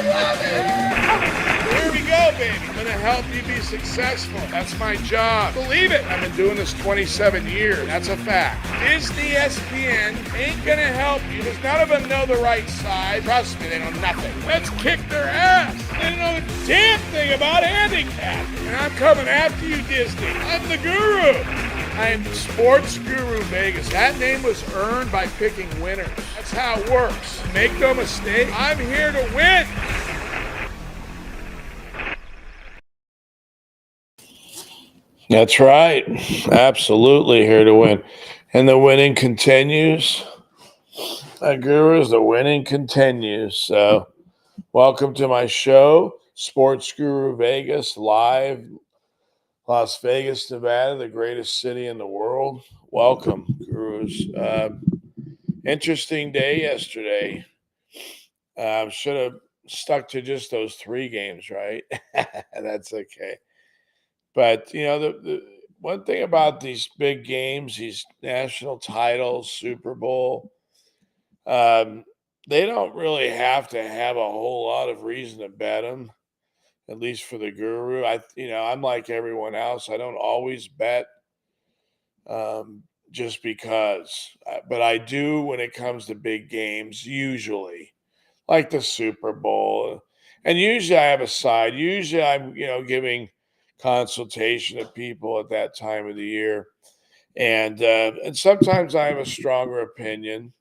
love it. Here we go, baby. I'm going to help you be successful. That's my job. Believe it. I've been doing this 27 years. That's a fact. Disney ESPN ain't going to help you because none of them know the right side. Trust me, they know nothing. Let's kick their ass. They don't know the damn thing about handicap. And I'm coming after you, Disney. I'm the guru. I am Sportsguru.vegas. That name was earned by picking winners. That's how it works. Make no mistake, I'm here to win. That's right. Absolutely here to win. And the winning continues. Gurus, the winning continues. So welcome to my show, Sports Guru Vegas, live Las Vegas, Nevada, the greatest city in the world. Welcome, gurus. Interesting day yesterday. Should have stuck to just those 3 games, right? That's okay. But, the one thing about these big games, these national titles, Super Bowl, they don't really have to have a whole lot of reason to bet them. At least for the guru, I'm like everyone else. I don't always bet just because, but I do when it comes to big games. Usually, like the Super Bowl, and usually I have a side. Usually, I'm giving consultation to people at that time of the year, and sometimes I have a stronger opinion.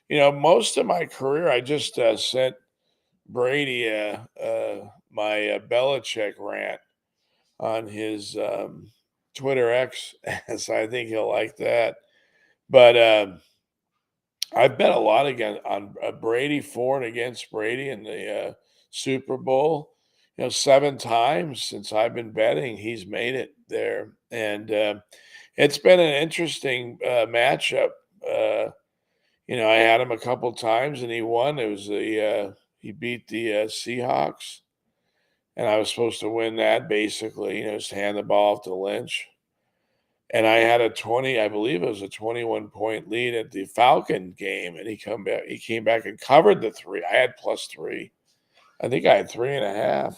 Most of my career, I just sent Brady my Belichick rant on his Twitter X, so I think he'll like that. But I've bet a lot again on Brady for and against Brady in the Super Bowl. 7 times since I've been betting, he's made it there, and it's been an interesting matchup. I had him a couple times and he won. It was he beat the Seahawks. And I was supposed to win that basically, just hand the ball off to Lynch. And I had I believe it was a 21-point lead at the Falcon game. And he came back and covered the 3. I had +3. I think I had 3.5.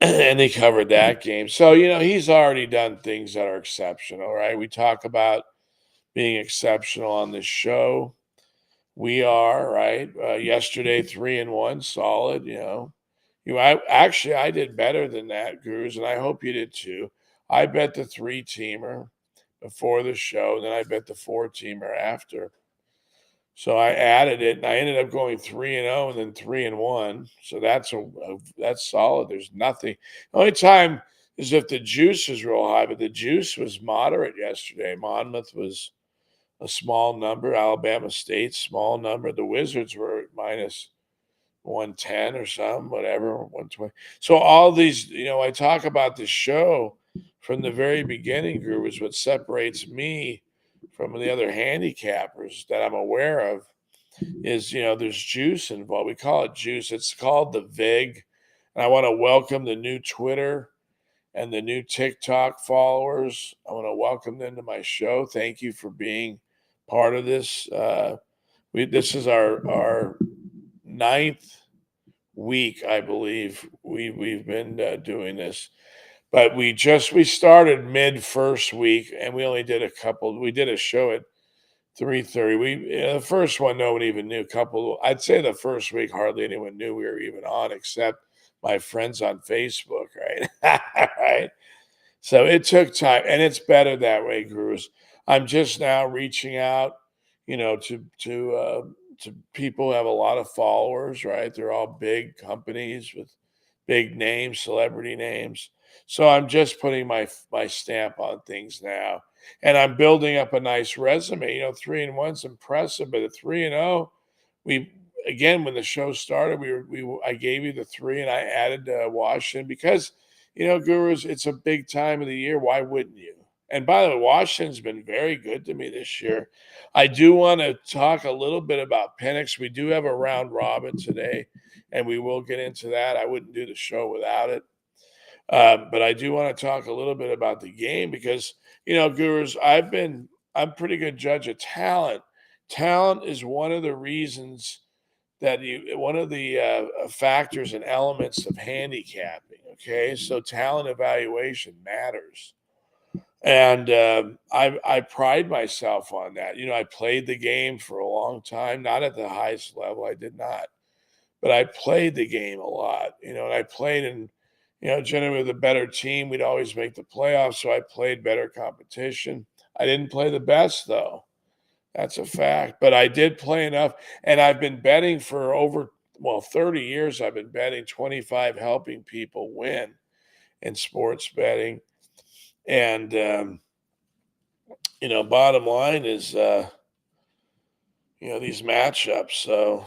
And he covered that game. So, he's already done things that are exceptional, right? We talk about being exceptional on this show. We are, right? Yesterday, 3-1, solid, I did better than that, Gurus, and I hope you did too. I bet the 3-teamer before the show, then I bet the 4-teamer after. So I added it, and I ended up going 3-0 and then 3-1. So that's solid. There's nothing. The only time is if the juice is real high, but the juice was moderate yesterday. Monmouth was a small number. Alabama State, small number. The Wizards were minus 110 or something, whatever, 120. So all these, I talk about the show from the very beginning, Guru, is what separates me from the other handicappers that I'm aware of is, there's juice involved. We call it juice. It's called the VIG. And I want to welcome the new Twitter and the new TikTok followers. I want to welcome them to my show. Thank you for being part of this. This is our 9th week, I believe. We've been doing this, but we started mid first week, and we only did a couple. We did a show at 3:30. The first one nobody even knew. I'd say the first week hardly anyone knew we were even on, except my friends on Facebook, right? Right. So it took time, and it's better that way, Gurus. I'm just now reaching out, to people who have a lot of followers, right? They're all big companies with big names, celebrity names. So I'm just putting my stamp on things now, and I'm building up a nice resume. 3-1's impressive, but at 3-0, we again when the show started, I gave you the 3, and I added Washington because Gurus, it's a big time of the year. Why wouldn't you? And by the way, Washington's been very good to me this year. I do want to talk a little bit about Penix. We do have a round robin today, and we will get into that. I wouldn't do the show without it. But I do want to talk a little bit about the game because, Gurus, I'm pretty good judge of talent. Talent is one of the reasons that one of the factors and elements of handicapping. Okay, so talent evaluation matters, and I pride myself on that. I played the game for a long time, not at the highest level. I did not, but I played the game a lot. And I played in, generally with a better team, we'd always make the playoffs. So I played better competition. I didn't play the best though. That's a fact. But I did play enough. And I've been betting for over, 30 years. I've been betting 25, helping people win in sports betting. And, bottom line is, these matchups. So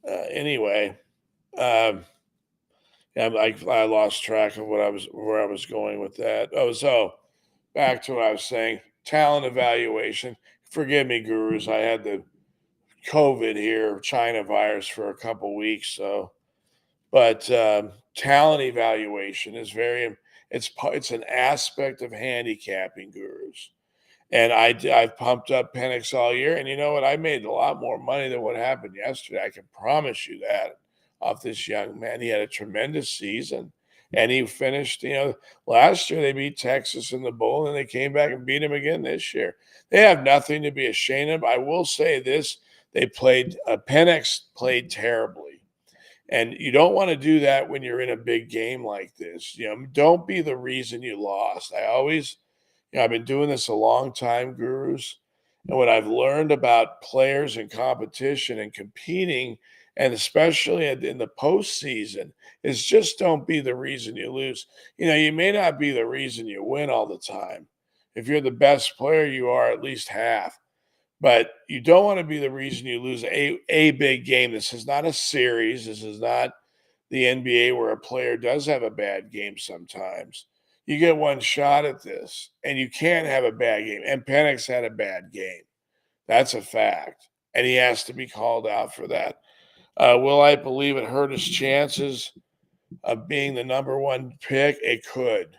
anyway, um, yeah, I lost track of where I was going with that. Oh, so back to what I was saying. Talent evaluation. Forgive me, gurus. I had the COVID here, China virus for a couple weeks. So, but talent evaluation is it's an aspect of handicapping, gurus. And I've pumped up Penix all year, and you know what? I made a lot more money than what happened yesterday. I can promise you that off this young man. He had a tremendous season, and he finished. Last year they beat Texas in the bowl, and they came back and beat him again this year. They have nothing to be ashamed of. I will say this: they played. Penix played terribly, and you don't want to do that when you're in a big game like this. Don't be the reason you lost. I've been doing this a long time, gurus. And what I've learned about players and competition and competing, and especially in the postseason, is just don't be the reason you lose. You may not be the reason you win all the time. If you're the best player, you are at least half. But you don't want to be the reason you lose a big game. This is not a series. This is not the NBA where a player does have a bad game sometimes. You get one shot at this, and you can't have a bad game. And Penix had a bad game. That's a fact. And he has to be called out for that. Will I believe it hurt his chances of being the number one pick? It could.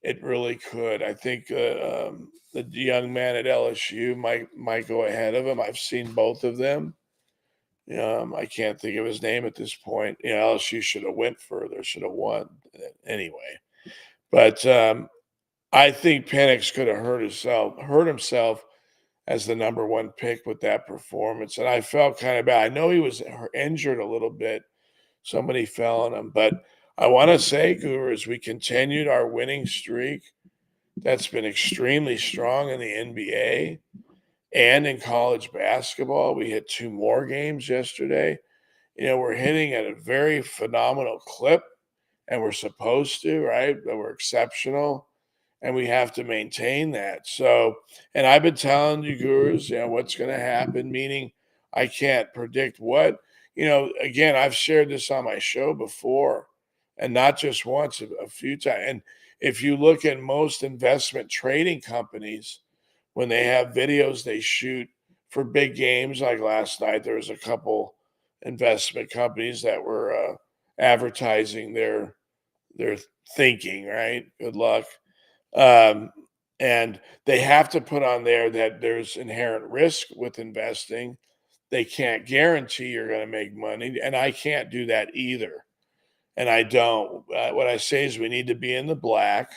It really could. I think the young man at LSU might go ahead of him. I've seen both of them. I can't think of his name at this point. LSU should have went further, should have won anyway. But I think Penix could have hurt himself as the number one pick with that performance, and I felt kind of bad. I know he was injured a little bit. Somebody fell on him, but I want to say, Gurus, we continued our winning streak. That's been extremely strong in the NBA. And in college basketball, we hit 2 more games yesterday. We're hitting at a very phenomenal clip, and we're supposed to, right? But we're exceptional, and we have to maintain that. So, and I've been telling you, gurus, what's going to happen, meaning I can't predict what. Again, I've shared this on my show before, and not just once, a few times. And if you look at most investment trading companies, when they have videos they shoot for big games, like last night, there was a couple investment companies that were advertising their thinking, right? Good luck. Um, and they have to put on there that there's inherent risk with investing. They can't guarantee you're going to make money, and I can't do that either. And I don't. What I say is we need to be in the black.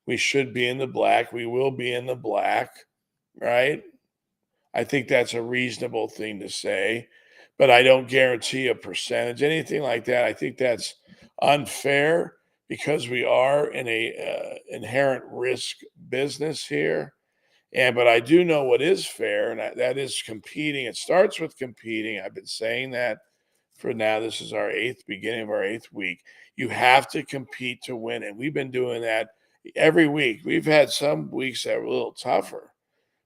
We should be in the black. We will be in the black, right? I think that's a reasonable thing to say, but I don't guarantee a percentage, anything like that. I think that's unfair because we are in a inherent risk business here. But I do know what is fair, and that is competing. It starts with competing. I've been saying that for now. This is our beginning of our 8th week. You have to compete to win, and we've been doing that every week. We've had some weeks that were a little tougher,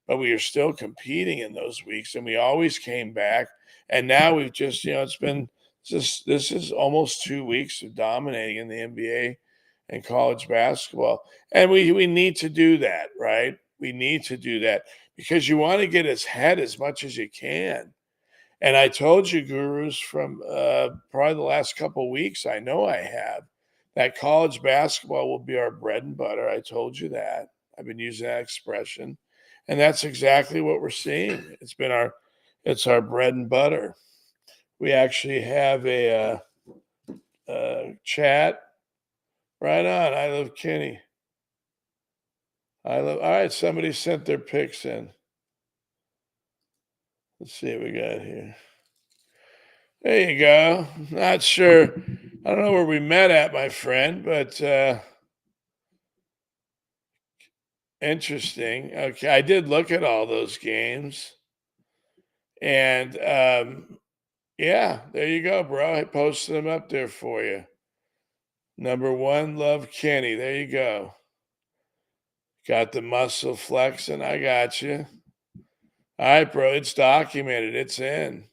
but we are still competing in those weeks, and we always came back. And now we've just, this is almost 2 weeks of dominating in the NBA and college basketball. And we need to do that, right? We need to do that because you want to get ahead as much as you can. And I told you, gurus, from probably the last couple of weeks, I know I have, that college basketball will be our bread and butter. I told you that. I've been using that expression. And that's exactly what we're seeing. It's our bread and butter. We actually have a chat. Right on. I love Kenny. I love. All right, somebody sent their pics in. Let's see what we got here. There you go. Not sure. I don't know where we met at, my friend, but interesting. Okay, I did look at all those games, and yeah, there you go, bro. I posted them up there for you. Number one, love Kenny. There you go. Got the muscle flexing. I got you. All right, bro. It's documented. It's in.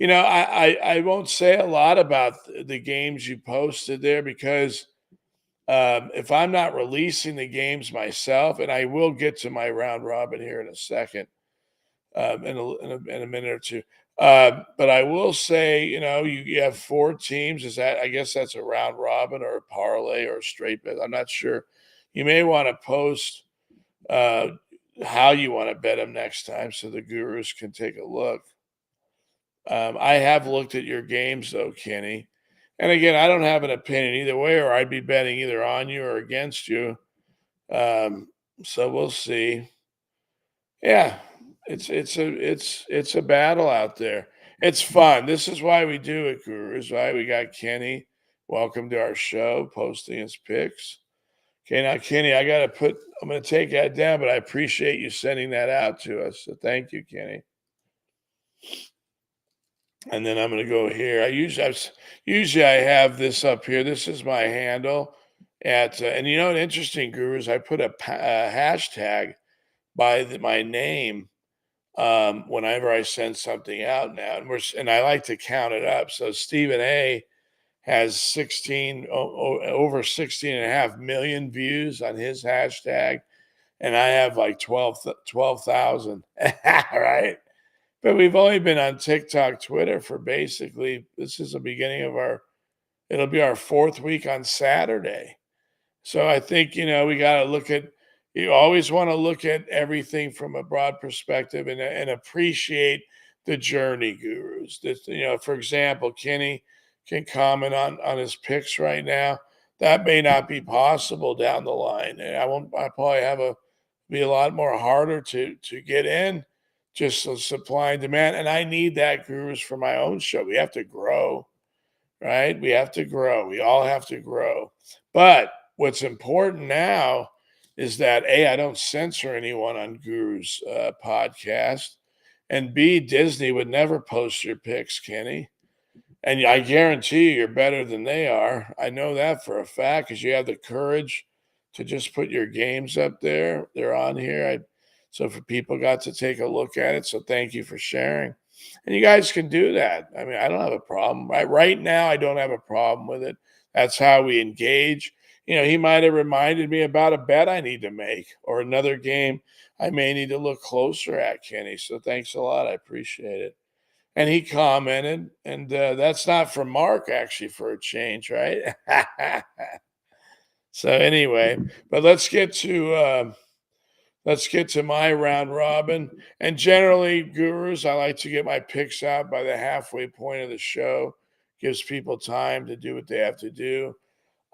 I won't say a lot about the games you posted there because if I'm not releasing the games myself, and I will get to my round robin here in a second, in a minute or two. But I will say, you have four teams. I guess that's a round robin or a parlay or a straight bet. I'm not sure. You may want to post uh, how you want to bet them next time so the gurus can take a look. I have looked at your games though, Kenny. And again, I don't have an opinion either way, or I'd be betting either on you or against you. Um, so we'll see. Yeah, it's a battle out there. It's fun. This is why we do it, Gurus. Right? We got Kenny. Welcome to our show, posting his picks. Okay, now Kenny, I'm gonna take that down, but I appreciate you sending that out to us. So thank you, Kenny. And then I'm gonna go here. Usually I have this up here. This is my handle and an interesting, Gurus. I put a hashtag by my name whenever I send something out now, and I like to count it up. So Stephen A has over 16 and a half million views on his hashtag, and I have like 12,000. Right? But we've only been on TikTok, Twitter for basically this is the beginning of it'll be our fourth week on Saturday. So I think, we got to you always want to look at everything from a broad perspective and appreciate the journey, Gurus. For example, Kenny can comment on his picks right now. That may not be possible down the line. And I probably be a lot more harder to get in, just so supply and demand. And I need that, Gurus, for my own show. We have to grow, right? We have to grow. We all have to grow. But what's important now is that A, I don't censor anyone on Guru's podcast, and B, Disney would never post your picks, Kenny. And I guarantee you're better than they are. I know that for a fact because you have the courage to just put your games up there. They're on here. So for people got to take a look at it. So thank you for sharing. And you guys can do that. I mean, I don't have a problem. Right now, I don't have a problem with it. That's how we engage. He might have reminded me about a bet I need to make or another game I may need to look closer at, Kenny. So thanks a lot. I appreciate it. And he commented, and that's not from Mark, actually, for a change, right? So anyway, but let's get to my round robin. And generally, Gurus, I like to get my picks out by the halfway point of the show. Gives people time to do what they have to do.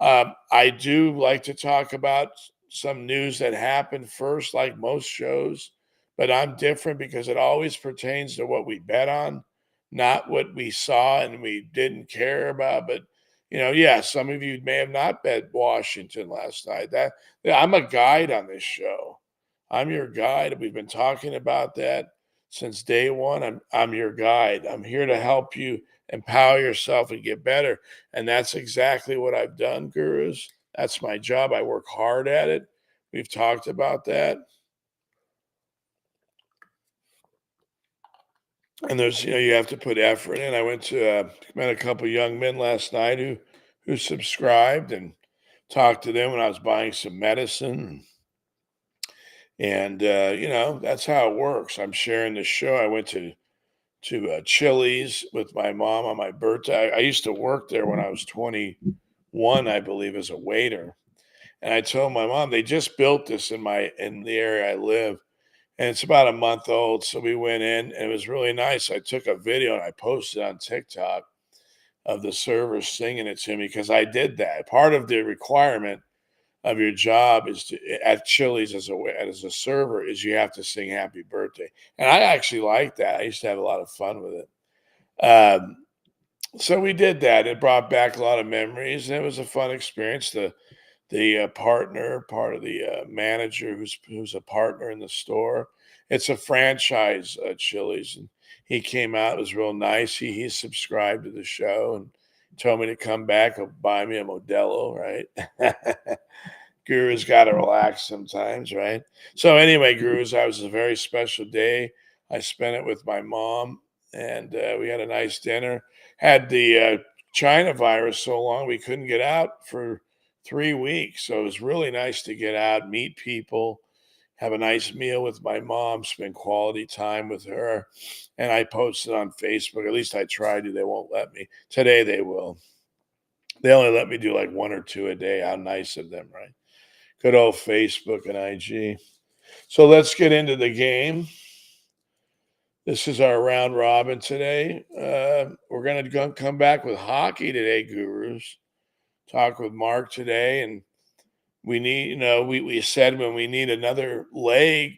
I do like to talk about some news that happened first, like most shows, but I'm different because it always pertains to what we bet on, not what we saw and we didn't care about. But yeah, some of you may have not bet Washington last night. I'm a guide on this show. I'm your guide. We've been talking about that since day one. I'm your guide. I'm here to help you empower yourself and get better. And that's exactly what I've done, Gurus. That's my job. I work hard at it. We've talked about that. And you have to put effort in. I met a couple young men last night who subscribed and talked to them when I was buying some medicine. And that's how it works. I'm sharing the show. I went to Chili's with my mom on my birthday. I used to work there when I was 21, I believe, as a waiter. And I told my mom they just built this in the area I live, and it's about a month old. So we went in, and it was really nice. I took a video and I posted on TikTok of the server singing it to me because I did that. Part of the requirement of your job is to at Chili's as a server is you have to sing happy birthday. And I actually like that. I used to have a lot of fun with it. So we did that. It brought back a lot of memories, and it was a fun experience. The partner, part of the manager who's a partner in the store. It's a franchise, Chili's, and he came out. It was real nice. He subscribed to the show and told me to come back. He'll buy me a Modelo, right? Guru's got to relax sometimes, right? So anyway, Gurus, that was a very special day. I spent it with my mom, and we had a nice dinner. Had the China virus so long we couldn't get out for 3 weeks, so it was really nice to get out, meet people, have a nice meal with my mom, spend quality time with her. And I posted on Facebook. At least I tried to. They won't let me. Today they will. They only let me do like one or two a day. How nice of them, right? Good old Facebook and IG. So let's get into the game. This is our round robin today. We're going to come back with hockey today, Gurus. Talk with Mark today. And we need, we said when we need another leg,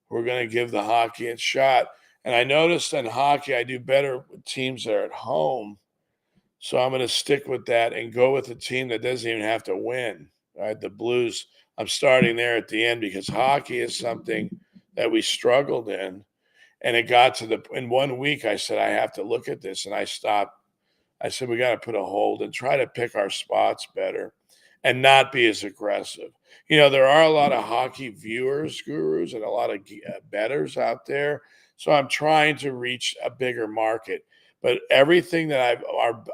we're going to give the hockey a shot. And I noticed in hockey, I do better with teams that are at home. So I'm going to stick with that and go with a team that doesn't even have to win. Right, the Blues. I'm starting there at the end because hockey is something that we struggled in, and it got to the in 1 week. I said I have to look at this, and I stopped. I said we got to put a hold and try to pick our spots better, and not be as aggressive. There are a lot of hockey viewers, Gurus, and a lot of bettors out there. So I'm trying to reach a bigger market. But everything that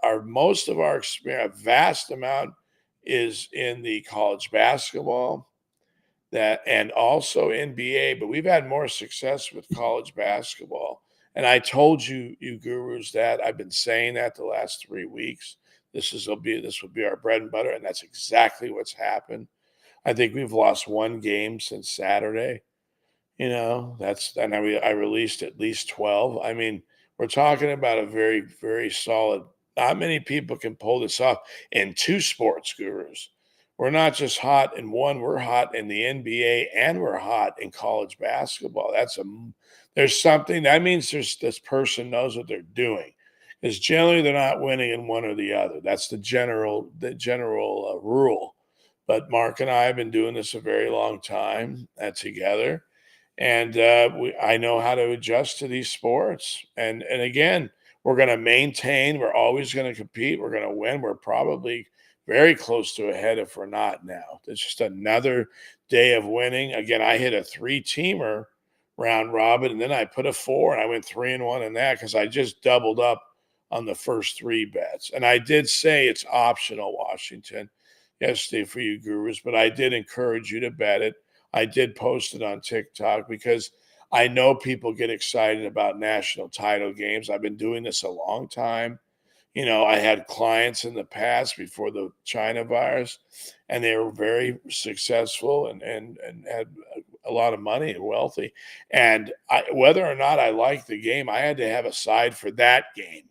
our most of our experience, a vast amount, is in the college basketball that and also NBA. But we've had more success with college basketball. And I told you Gurus, that I've been saying that the last 3 weeks. This will be our bread and butter, and that's exactly what's happened. I think we've lost one game since Saturday. I released at least 12. I mean, we're talking about a very, very solid. Not many people can pull this off in two sports, Gurus. We're not just hot in one, we're hot in the NBA and we're hot in college basketball. There's something that means this person knows what they're doing. Because generally they're not winning in one or the other. That's the general rule. But Mark and I have been doing this a very long time together, and I know how to adjust to these sports. And again, we're going to maintain. We're always going to compete. We're going to win. We're probably very close to ahead if we're not now. It's just another day of winning. Again, I hit a three-teamer round robin, and then I put a four, and I went 3-1 in that because I just doubled up on the first three bets. And I did say it's optional, Washington, yesterday for you Gurus, but I did encourage you to bet it. I did post it on TikTok because I know people get excited about national title games. I've been doing this a long time. I had clients in the past before the China virus, and they were very successful and had a lot of money and wealthy. And whether or not I liked the game, I had to have a side for that game.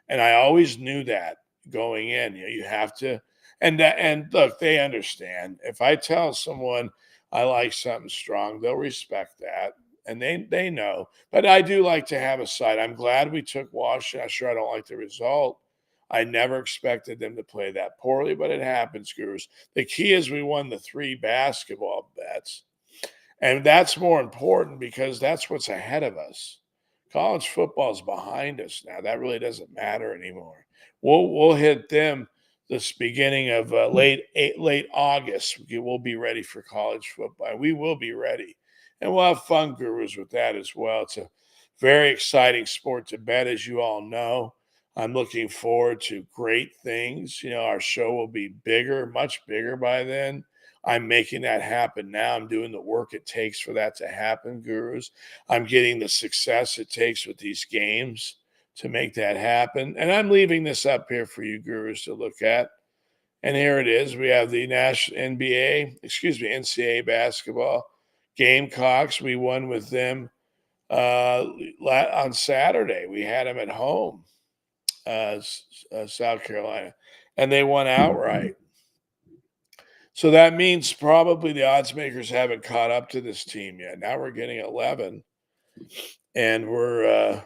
And I always knew that going in. You have to, and look, they understand. If I tell someone I like something strong, they'll respect that, and they know. But I do like to have a side. I'm glad we took Washington. I'm sure I don't like the result. I never expected them to play that poorly, but it happens, Gurus. The key is we won the 3 basketball bets. And that's more important because that's what's ahead of us. College football is behind us now. That really doesn't matter anymore. We'll hit them this beginning of late August. We'll be ready for college football. We will be ready, and we'll have fun, Gurus, with that as well. It's a very exciting sport to bet, as you all know. I'm looking forward to great things. Our show will be bigger, much bigger by then. I'm making that happen now. I'm doing the work it takes for that to happen, Gurus. I'm getting the success it takes with these games to make that happen. And I'm leaving this up here for you, Gurus, to look at. And here it is. We have the NCAA basketball. Gamecocks, we won with them on Saturday. We had them at home, South Carolina, and they won outright. So that means probably the odds makers haven't caught up to this team yet. Now we're getting 11, and we're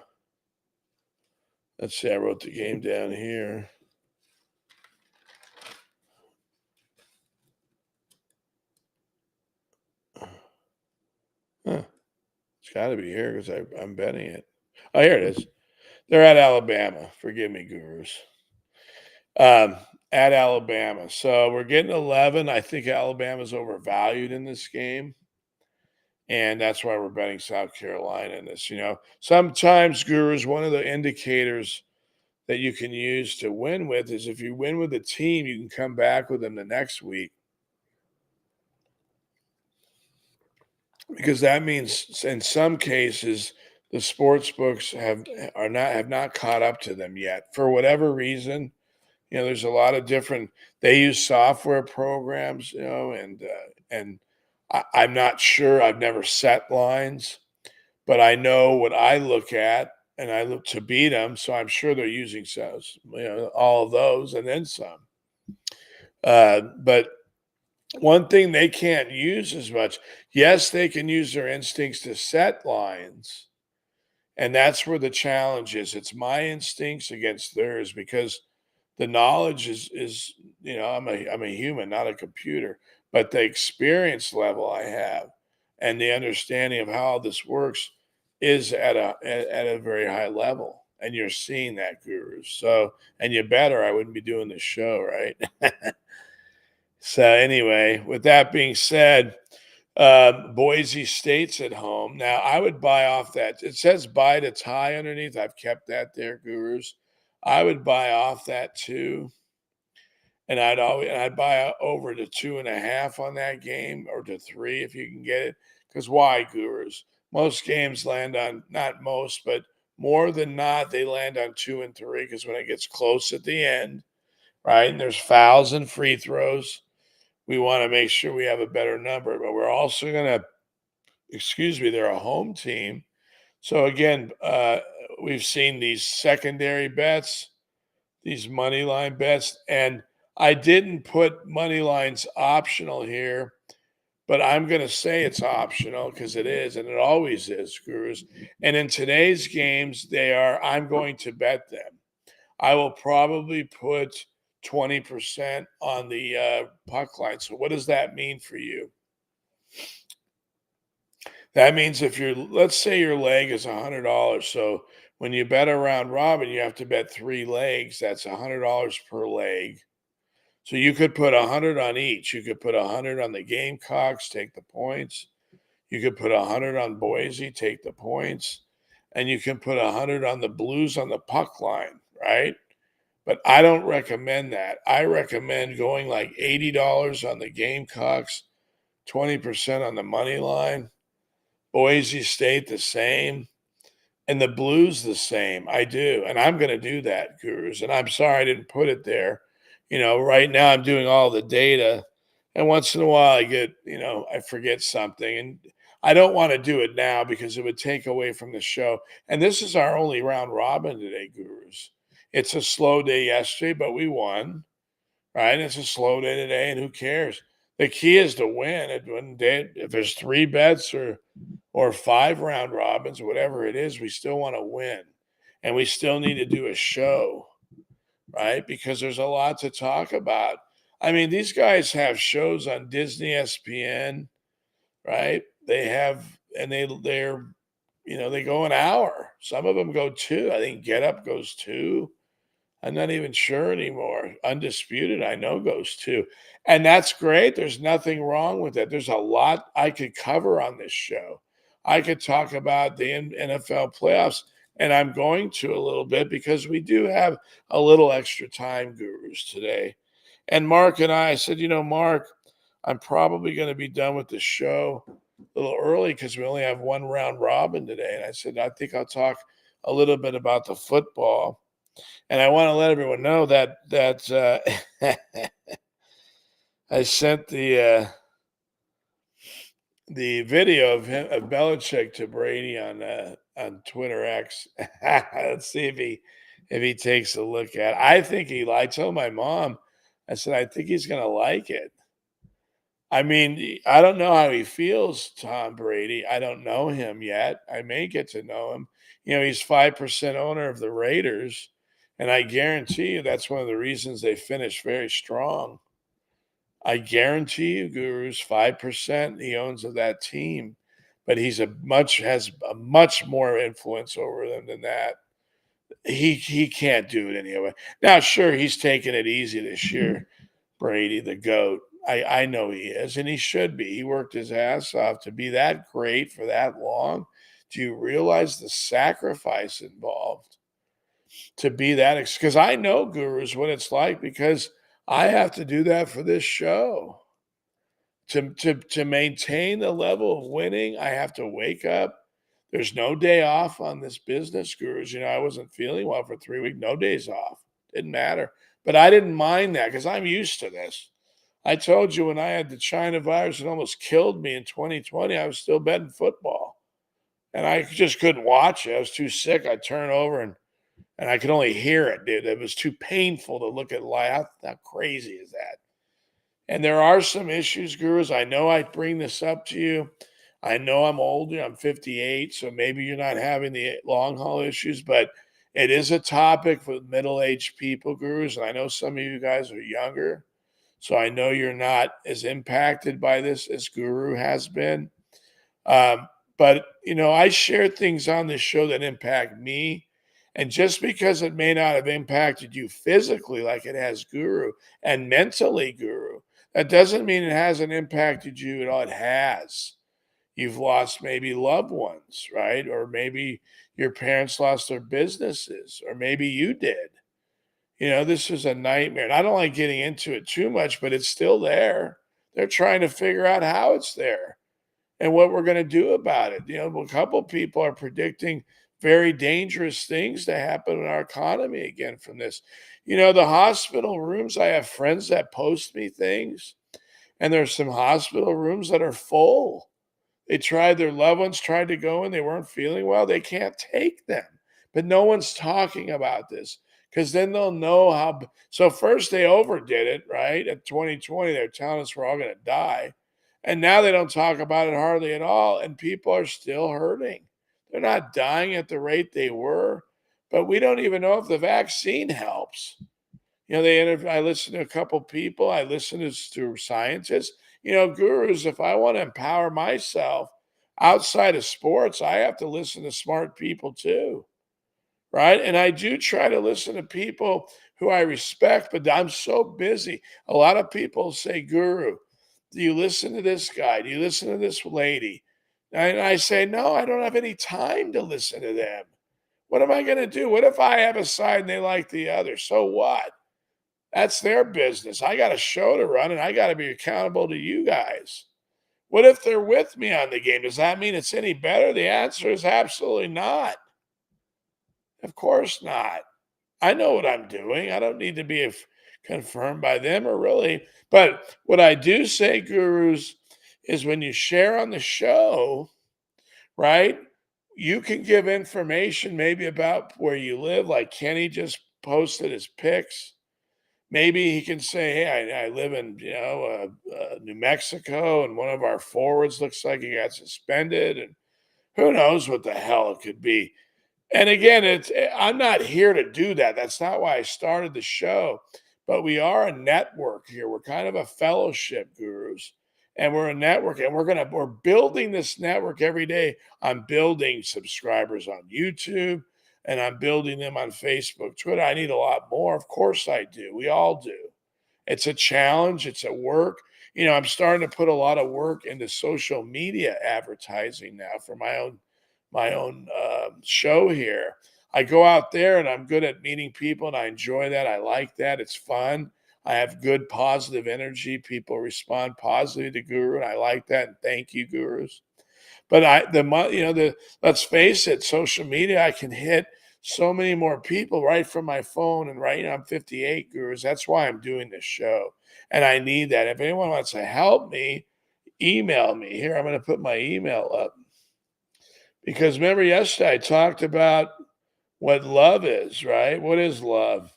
let's see, I wrote the game down here. Huh. It's got to be here because I'm betting it. Oh, here it is. They're at Alabama. Forgive me, gurus. At Alabama. So we're getting 11. I think Alabama's overvalued in this game. And that's why we're betting South Carolina in this. Sometimes, gurus, one of the indicators that you can use to win with is if you win with a team, you can come back with them the next week. Because that means in some cases the sports books have not caught up to them yet for whatever reason. There's a lot of different. They use software programs, and I'm not sure. I've never set lines, but I know what I look at, and I look to beat them. So I'm sure they're using all of those and then some. But one thing they can't use as much. Yes, they can use their instincts to set lines, and that's where the challenge is. It's my instincts against theirs because the knowledge is I'm a human, not a computer, but the experience level I have and the understanding of how this works is at a very high level. And you're seeing that, gurus. So, and you better, I wouldn't be doing this show, right? So anyway, with that being said, Boise State's at home. Now, I would buy off that. It says buy to tie underneath. I've kept that there, gurus. I would buy off that too. And I'd buy over to 2.5 on that game or to 3 if you can get it. Because why, gurus? Most games land on, not most, but more than not, they land on 2 and 3 because when it gets close at the end, right, and there's fouls and free throws, we want to make sure we have a better number. But we're also going to, they're a home team. So again, we've seen these secondary bets, these money line bets, and I didn't put money lines optional here, but I'm going to say it's optional because it is, and it always is, gurus. And in today's games, I'm going to bet them. I will probably put 20% on the puck line. So what does that mean for you? That means let's say your leg is $100. So when you bet a round robin, you have to bet 3 legs. That's $100 per leg. So you could put 100 on each. You could put 100 on the Gamecocks, take the points. You could put 100 on Boise, take the points. And you can put 100 on the Blues on the puck line, right? But I don't recommend that. I recommend going like $80 on the Gamecocks, 20% on the money line. Boise State the same, and the Blues the same. I do, and I'm going to do that, gurus. And I'm sorry I didn't put it there. Right now I'm doing all the data, and once in a while I forget something, and I don't want to do it now because it would take away from the show. And this is our only round robin today, gurus. It's a slow day yesterday, but we won, right? It's a slow day today, and who cares? The key is to win. If there's 3 bets or 5 round robins, whatever it is, we still want to win. And we still need to do a show, right? Because there's a lot to talk about. I mean, these guys have shows on Disney, ESPN, right? They have, and they go an hour. Some of them go 2. I think Get Up goes 2. I'm not even sure anymore. Undisputed, I know, goes 2. And that's great. There's nothing wrong with it. There's a lot I could cover on this show. I could talk about the NFL playoffs, and I'm going to a little bit because we do have a little extra time, gurus, today. And Mark and I said, Mark, I'm probably going to be done with the show a little early because we only have 1 round robin today. And I said, I think I'll talk a little bit about the football. And I want to let everyone know that I sent the the video of him of Belichick to Brady on Twitter X. Let's see if he takes a look at it. I think I told my mom, I said, I think he's gonna like it. I mean, I don't know how he feels, Tom Brady. I don't know him yet. I may get to know him. He's 5% owner of the Raiders, and I guarantee you that's one of the reasons they finished very strong. I guarantee you, Guru's 5% he owns of that team, but has a much more influence over them than that. He can't do it anyway. Now, sure, he's taking it easy this year, Brady, the GOAT. I know he is, and he should be. He worked his ass off to be that great for that long. Do you realize the sacrifice involved to be that? Because I know, Gurus, what it's like because I have to do that for this show. To maintain the level of winning, I have to wake up. There's no day off on this business, Gurus. I wasn't feeling well for 3 weeks, no days off. Didn't matter. But I didn't mind that because I'm used to this. I told you when I had the China virus, it almost killed me in 2020. I was still betting football. And I just couldn't watch it. I was too sick. I'd turn over and I could only hear it, dude. It was too painful to look at live. How crazy is that? And there are some issues, Gurus. I know I bring this up to you. I know I'm older. I'm 58, so maybe you're not having the long haul issues, but it is a topic for middle-aged people, Gurus. And I know some of you guys are younger, so I know you're not as impacted by this as Guru has been. But I share things on this show that impact me. And just because it may not have impacted you physically like it has Guru and mentally, Guru, that doesn't mean it hasn't impacted you at all. It has. You've lost maybe loved ones, right? Or maybe your parents lost their businesses, or maybe you did. This is a nightmare. And I don't like getting into it too much, but it's still there. They're trying to figure out how it's there and what we're going to do about it. A couple people are predicting very dangerous things to happen in our economy again from this. The hospital rooms, I have friends that post me things, and there's some hospital rooms that are full. Their loved ones tried to go in, they weren't feeling well. They can't take them. But no one's talking about this because then they'll know how. So first they overdid it, right? At 2020, they're telling us we're all going to die. And now they don't talk about it hardly at all. And people are still hurting. They're not dying at the rate they were. But we don't even know if the vaccine helps. I listen to a couple people. I listen to scientists. Gurus, if I want to empower myself outside of sports, I have to listen to smart people too, right? And I do try to listen to people who I respect, but I'm so busy. A lot of people say, Guru, do you listen to this guy? Do you listen to this lady? And I say, no, I don't have any time to listen to them. What am I going to do? What if I have a side and they like the other? So what? That's their business. I got a show to run and I got to be accountable to you guys. What if they're with me on the game? Does that mean it's any better? The answer is absolutely not. Of course not. I know what I'm doing. I don't need to be confirmed by them or really. But what I do say, Gurus, is when you share on the show, right? You can give information maybe about where you live, like Kenny just posted his pics. Maybe he can say, "Hey, I live in New Mexico, and one of our forwards looks like he got suspended, and who knows what the hell it could be." And again, I'm not here to do that. That's not why I started the show. But we are a network here. We're kind of a fellowship, Gurus, and we're a network, and we're building this network every day. I'm building subscribers on YouTube, and I'm building them on Facebook, Twitter. I need a lot more. Of course I do. We all do. It's a challenge. It's a work. I'm starting to put a lot of work into social media advertising now for my own show here. I go out there and I'm good at meeting people and I enjoy that. I like that. It's fun. I have good positive energy. People respond positively to Guru, and I like that. And thank you, Gurus. But let's face it, social media, I can hit so many more people right from my phone. And right now I'm 58, Gurus. That's why I'm doing this show. And I need that. If anyone wants to help me, email me. Here, I'm going to put my email up. Because remember yesterday I talked about what love is, right? What is love?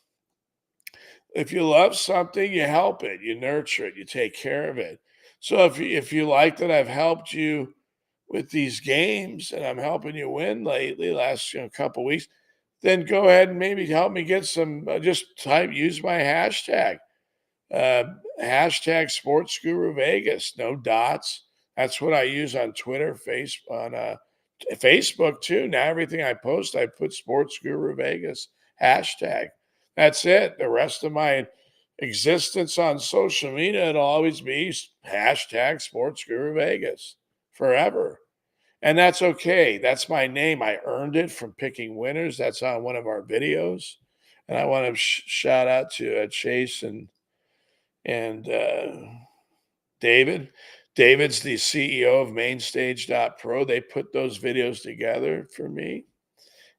If you love something, you help it, you nurture it, you take care of it. So if you like that I've helped you with these games and I'm helping you win lately, last couple weeks, then go ahead and maybe help me get some. Just use my hashtag, uh, hashtag Sportsguru.vegas, no dots. That's what I use on Twitter, Facebook too. Now everything I post, I put Sportsguru.vegas hashtag. That's it. The rest of my existence on social media, it'll always be hashtag Sportsguru.vegas forever. And that's okay. That's my name. I earned it from picking winners. That's on one of our videos. And I want to shout out to Chase and David. David's the CEO of Mainstage.pro. They put those videos together for me,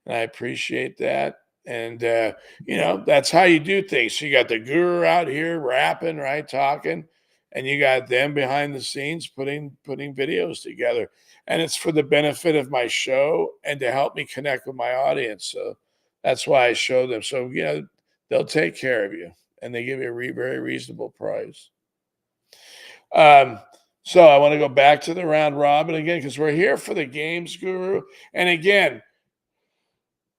and I appreciate that. And that's how you do things. So you got the guru out here rapping, right, talking, and you got them behind the scenes putting videos together. And it's for the benefit of my show and to help me connect with my audience. So that's why I show them. So they'll take care of you, and they give you a very reasonable price. So I want to go back to the round robin again because we're here for the games, Guru. And again,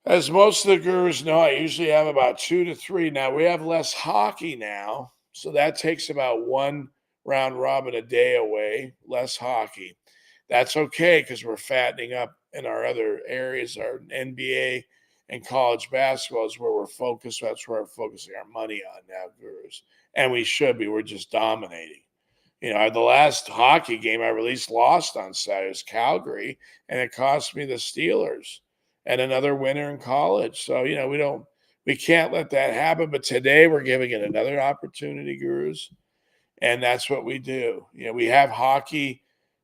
as most of the gurus know, I usually have about 2 to 3. Now we have less hockey now, so that takes about one round robin a day away, less hockey. That's okay because we're fattening up in our other areas. Our NBA and college basketball is where we're focused. That's where we're focusing our money on now, gurus. And we should be. We're just dominating. The last hockey game I released lost on Saturday was Calgary, and it cost me the Steelers and another winner in college. So, we can't let that happen. But today we're giving it another opportunity, gurus. And that's what we do. We have hockey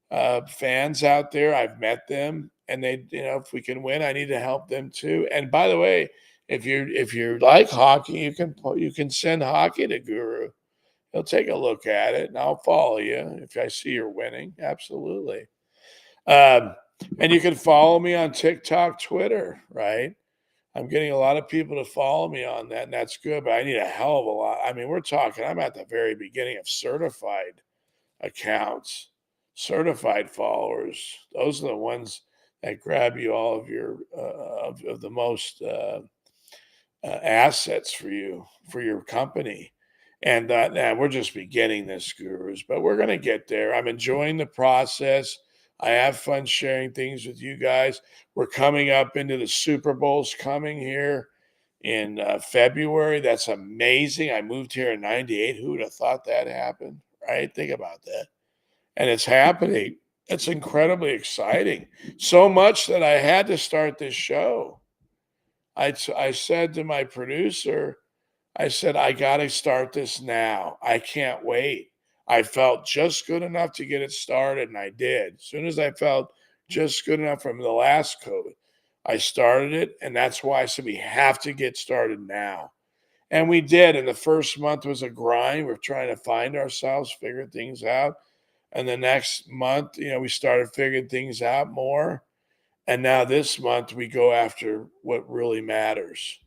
fans out there. I've met them, and they, if we can win, I need to help them too. And by the way, if you like hockey, you can send hockey to Guru. He'll take a look at it, and I'll follow you if I see you're winning. Absolutely. And you can follow me on TikTok, Twitter, right? I'm getting a lot of people to follow me on that, and that's good, but I need a hell of a lot. I mean, I'm at the very beginning of certified accounts, certified followers. Those are the ones that grab you all of your of the most assets for your company. And we're just beginning this, gurus, but we're going to get there. I'm enjoying the process. I have fun sharing things with you guys. We're coming up into the Super Bowl's coming here in February. That's amazing. I moved here in '98. Who would have thought that happened? Right? Think about that. And it's happening. It's incredibly exciting. So much that I had to start this show. I said to my producer, I said, I got to start this now. I can't wait. I felt just good enough to get it started, and I did. As soon as I felt just good enough from the last COVID, I started it, and that's why I said we have to get started now. And we did, and the first month was a grind. We're trying to find ourselves, figure things out. And the next month, we started figuring things out more. And now this month we go after what really matters.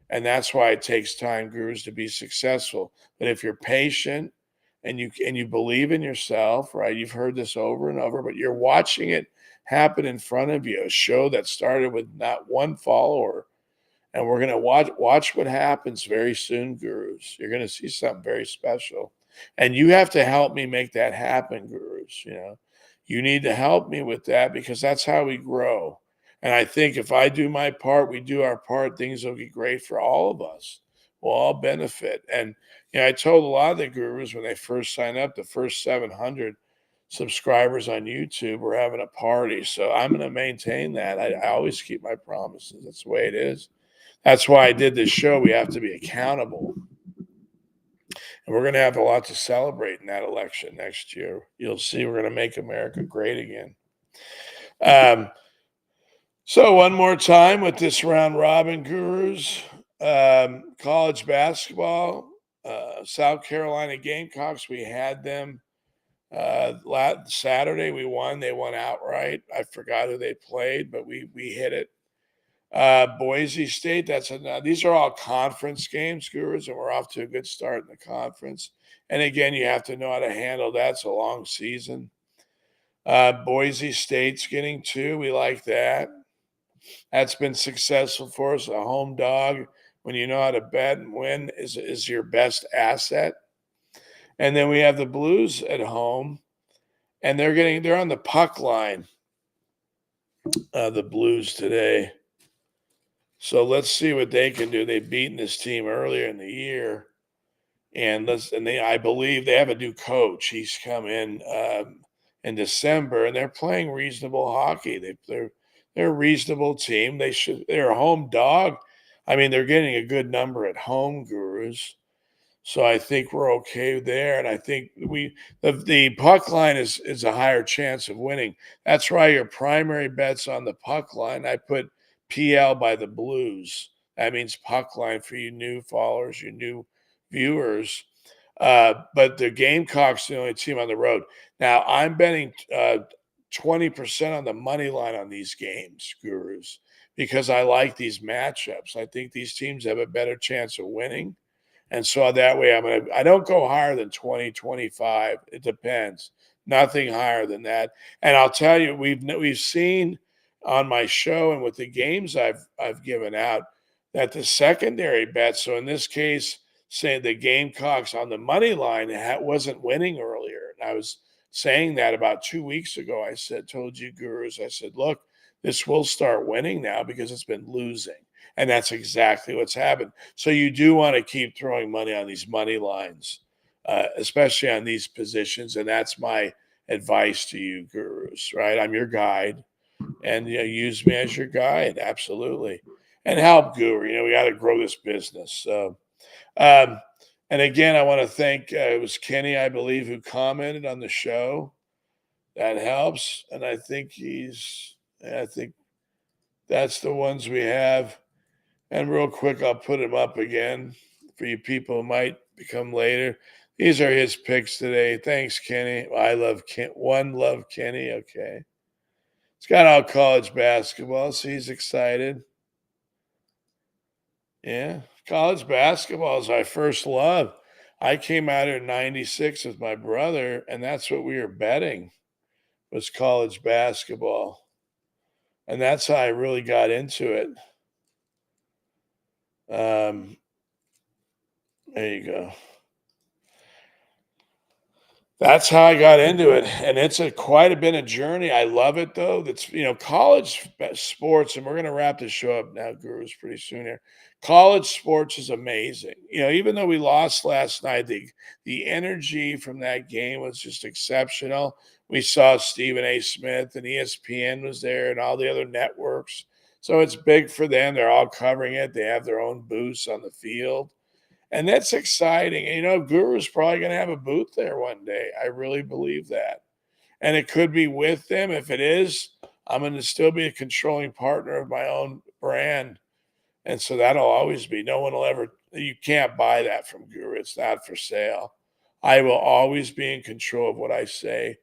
And that's why it takes time, gurus, to be successful. But if you're patient and you believe in yourself, right? You've heard this over and over, but you're watching it happen in front of you. A show that started with not one follower. And we're going to watch what happens very soon, gurus. You're going to see something very special. And you have to help me make that happen, gurus. You need to help me with that because that's how we grow. And I think if I do my part, we do our part, things will be great for all of us. We'll all benefit. And I told a lot of the gurus when they first signed up, the first 700 subscribers on YouTube, we're having a party. So I'm going to maintain that. I always keep my promises. That's the way it is. That's why I did this show. We have to be accountable. And we're going to have a lot to celebrate in that election next year. You'll see we're going to make America great again. So one more time with this round robin, gurus. College basketball, South Carolina Gamecocks, we had them Saturday we won. They won outright. I forgot who they played, but we hit it. Boise State. These are all conference games, Gurus, and we're off to a good start in the conference. And again, you have to know how to handle that. It's a long season. Boise State's getting 2. We like that. That's been successful for us. A home dog, when you know how to bet and win, is your best asset. And then we have the Blues at home, and they're on the puck line. The Blues today. So let's see what they can do. They've beaten this team earlier in the year, and I believe they have a new coach. He's come in December, and they're playing reasonable hockey. They're a reasonable team. They're a home dog. I mean, they're getting a good number at home, Gurus. So I think we're okay there, and I think the puck line is a higher chance of winning. That's why your primary bets on the puck line. I put PL by the Blues. That means puck line for you new followers, you new viewers. But the Gamecocks are the only team on the road. Now I'm betting 20% on the money line on these games, Gurus, because I like these matchups. I think these teams have a better chance of winning. And so that way I don't go higher than 20, 25. It depends. Nothing higher than that. And I'll tell you, we've seen on my show and with the games I've given out that the secondary bet, so in this case, say the Gamecocks on the money line wasn't winning earlier. And I was saying that about 2 weeks ago. Told you Gurus, I said, look, this will start winning now because it's been losing. And that's exactly what's happened. So you do want to keep throwing money on these money lines, especially on these positions. And that's my advice to you, Gurus, right? I'm your guide, and use me as your guide. Absolutely. And help Guru. We got to grow this business. So, um, and again, I want to thank, it was Kenny, I believe, who commented on the show. That helps. And I think that's the ones we have. And real quick, I'll put him up again for you people who might become later. These are his picks today. Thanks, Kenny. I love Ken. One love Kenny. Okay. He's got all college basketball, so he's excited. Yeah. College basketball is my first love. I came out here in 96 with my brother, and that's what we were betting was college basketball. And that's how I really got into it. There you go. That's how I got into it, and it's quite a bit of journey. I love it though. That's college sports, and we're gonna wrap this show up now, Gurus, pretty soon here. College sports is amazing. Even though we lost last night, the energy from that game was just exceptional. We saw Stephen A. Smith and ESPN was there, and all the other networks. So it's big for them. They're all covering it. They have their own booths on the field. And that's exciting. And, Guru's probably going to have a booth there one day. I really believe that. And it could be with them. If it is, I'm going to still be a controlling partner of my own brand. And so that'll always be. No one will ever, you can't buy that from Guru. It's not for sale. I will always be in control of what I say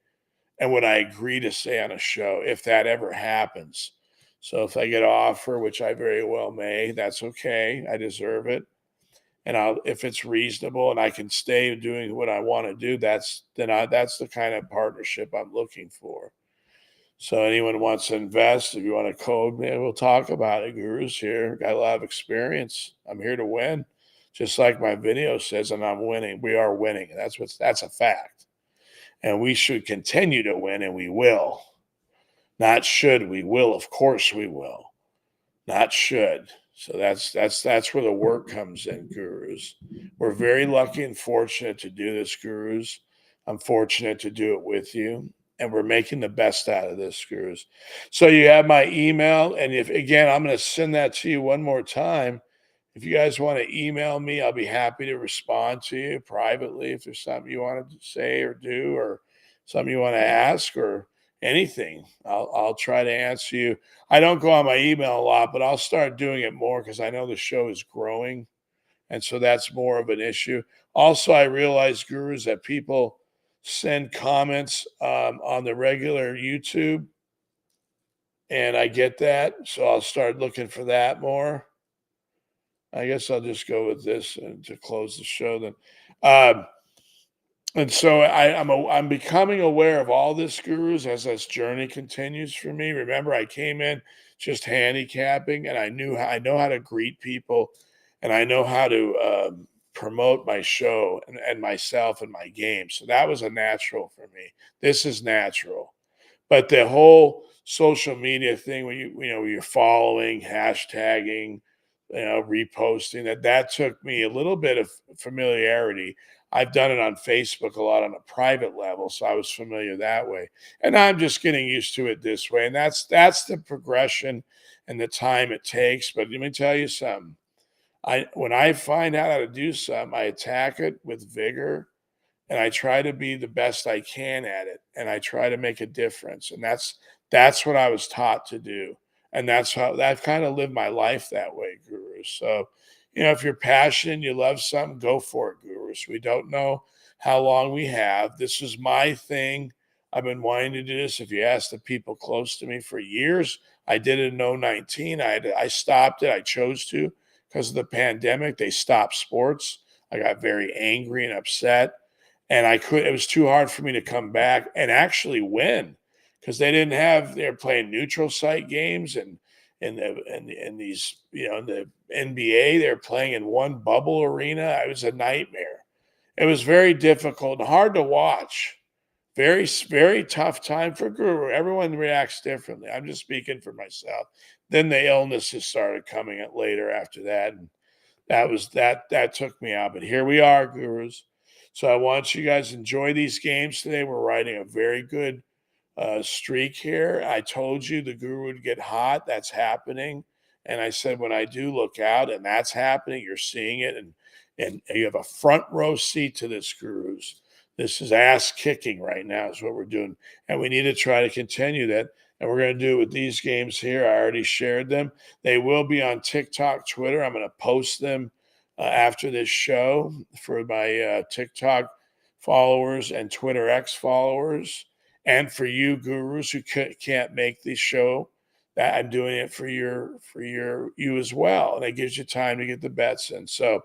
and what I agree to say on a show, if that ever happens. So if I get an offer, which I very well may, that's okay. I deserve it. And if it's reasonable and I can stay doing what I want to do, that's the kind of partnership I'm looking for. So anyone wants to invest, if you want to code me, we'll talk about it. Guru's here, got a lot of experience. I'm here to win, just like my video says, and I'm winning. We are winning. That's a fact, and we should continue to win, and we will. Not should, we will. Of course, we will. Not should. So that's where the work comes in, Gurus. We're very lucky and fortunate to do this, Gurus. I'm fortunate to do it with you, and we're making the best out of this, Gurus. So you have my email, and if again, I'm going to send that to you one more time. If you guys want to email me, I'll be happy to respond to you privately if there's something you want to say or do, or something you want to ask, or anything. I'll try to answer you. I don't go on my email a lot, but I'll start doing it more because I know the show is growing. And so that's more of an issue. Also, I realize, Gurus, that people send comments on the regular YouTube, and I get that. So I'll start looking for that more. I guess I'll just go with this to close the show then. Um, and so I'm becoming aware of all this, gurus, as this journey continues for me. Remember, I came in just handicapping, and I know how to greet people, and I know how to promote my show and myself and my game. So that was a natural for me. This is natural. But the whole social media thing, when you're following, hashtagging, reposting, that took me a little bit of familiarity. I've done it on Facebook a lot on a private level, so I was familiar that way. And I'm just getting used to it this way. And that's the progression and the time it takes. But let me tell you something. I When I find out how to do something, I attack it with vigor, and I try to be the best I can at it, and I try to make a difference. And that's what I was taught to do. And that's how I've kind of lived my life that way, gurus. So, if you're passionate, you love something, go for it, gurus. We don't know how long we have. This is my thing. I've been wanting to do this. If you ask the people close to me for years, I did it in 2019. I stopped it. I chose to because of the pandemic. They stopped sports. I got very angry and upset, and it was too hard for me to come back and actually win, because they're playing neutral site games, and in these, in the NBA, they're playing in one bubble arena. It was a nightmare. It was very difficult and hard to watch. Very, very tough time for Guru. Everyone reacts differently. I'm just speaking for myself. Then the illnesses started coming at later after that, and that took me out. But here we are, gurus. So I want you guys to enjoy these games today. We're riding a very good streak here. I told you the guru would get hot. That's happening. And I said, when I do, look out, and that's happening. You're seeing it, and you have a front row seat to this, gurus. This is ass kicking right now, is what we're doing. And we need to try to continue that. And we're going to do it with these games here. I already shared them. They will be on TikTok, Twitter. I'm going to post them after this show for my TikTok followers and Twitter X followers, and for you gurus who can't make the show. That I'm doing it for you as well, and it gives you time to get the bets in. So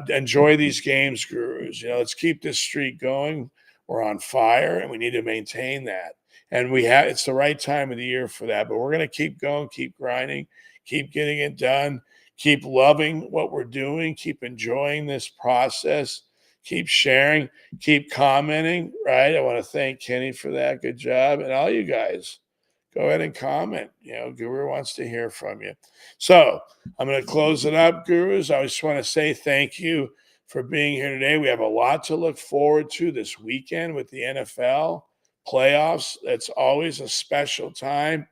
enjoy these games, gurus. Let's keep this streak going. We're on fire, and we need to maintain that. And it's the right time of the year for that. But we're going to keep going, keep grinding, keep getting it done, keep loving what we're doing, keep enjoying this process, keep sharing, keep commenting, right? I want to thank Kenny for that. Good job. And all you guys, go ahead and comment. Guru wants to hear from you. So I'm going to close it up, gurus. I just want to say thank you for being here today. We have a lot to look forward to this weekend with the NFL playoffs. It's always a special time.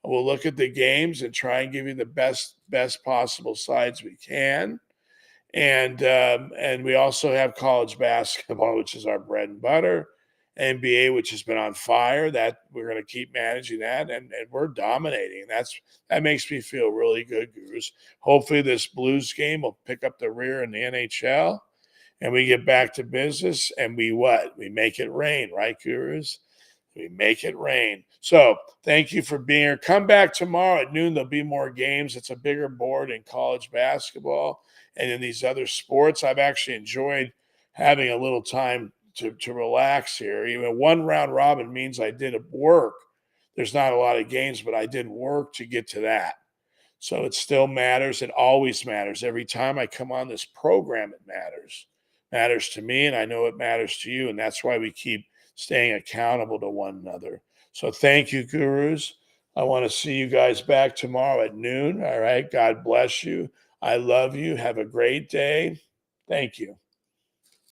We'll look at the games and try and give you the best possible sides we can. And we also have college basketball, which is our bread and butter. NBA, which has been on fire. That we're going to keep managing that, and we're dominating. That makes me feel really good, gurus. Hopefully, this Blues game will pick up the rear in the NHL, and we get back to business. And we make it rain, right, gurus? We make it rain. So thank you for being here. Come back tomorrow at noon. There'll be more games. It's a bigger board in college basketball and in these other sports. I've actually enjoyed having a little time to relax here. Even one round robin means I did work. There's not a lot of games, but I did work to get to that. So it still matters. It always matters. Every time I come on this program, it matters. Matters to me, and I know it matters to you. And that's why we keep staying accountable to one another. So thank you, gurus. I want to see you guys back tomorrow at noon. All right. God bless you. I love you. Have a great day. Thank you.